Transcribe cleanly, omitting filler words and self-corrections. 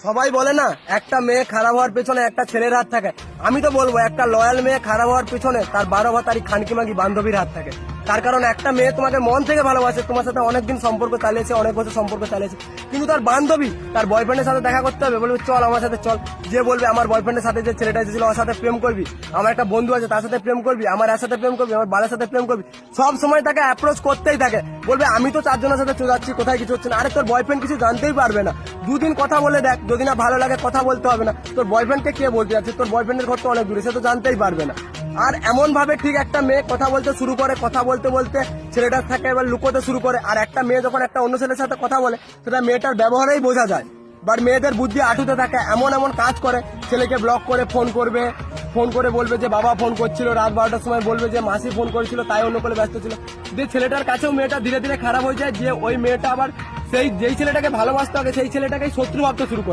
সবাই বলে না একটা মেয়ে খারাপ হওয়ার পেছনে একটা ছেলের হাত থাকে। আমি তো বলবো একটা লয়াল মেয়ে খারাপ হওয়ার পেছনে তার 12 ভাতারি খানকি মাগি বান্ধবীর হাত থাকে। তার কারণ একটা মেয়ে তোমাকে মন থেকে ভালোবাসে, তোমার সাথে অনেকদিন সম্পর্ক চালিয়েছে, অনেক বছর সম্পর্ক চালিয়েছে, কিন্তু তার বান্ধবী তার বয়ফ্রেন্ডের সাথে দেখা করতে হবে, বলবে চল আমার সাথে চল। যে বলবে আমার বয়ফ্রেন্ডের সাথে যে ছেলেটা এসেছিল ওর সাথে প্রেম করবি, আমার একটা বন্ধু আছে তার সাথে প্রেম করবি, আমার এর সাথে প্রেম করবি, আমার বালের সাথে প্রেম করবি, সব সময় তাকে অ্যাপ্রোচ করতেই থাকে। বলবে আমি তো 4 জনের সাথে যাচ্ছি, কোথায় কিছু হচ্ছে না। আরে তোর বয়ফ্রেন্ড কিছু জানতেই পারবে না, দুদিন কথা বলে দেখ, যদি না ভালো লাগে কথা বলতে হবে না। তোর বয়ফ্রেন্ডকে কে বলতে যাচ্ছে, তোর বয়ফ্রেন্ডের ঘর তো অনেক দূরে, সে তো জানতেই পারবে না। আর এমন ভাবে ঠিক একটা মেয়ে কথা বলতে শুরু করে, কথা বলতে বলতে ছেলেটার থাকে এবার লুকোতে শুরু করে। আর একটা মেয়ে যখন একটা অন্য ছেলের সাথে কথা বলে সেটা মেয়েটার ব্যবহারেই বোঝা যায়। বাট মেয়েদের বুদ্ধি আটুতে থাকে, এমন এমন কাজ করে, ছেলেকে ব্লক করে ফোন করবে, ফোন করে বলবে যে বাবা ফোন করছিল, রাত 12টার সময় বলবে যে মাসি ফোন করেছিল, তাই অন্য করে ব্যস্ত ছিল। যে ছেলেটার কাছেও মেয়েটা ধীরে ধীরে খারাপ হয়ে যায়, যে ওই মেয়েটা আবার সেই যেই ছেলেটাকে ভালোবাসতে হবে সেই ছেলেটাকে শত্রু ভাবতে শুরু করে।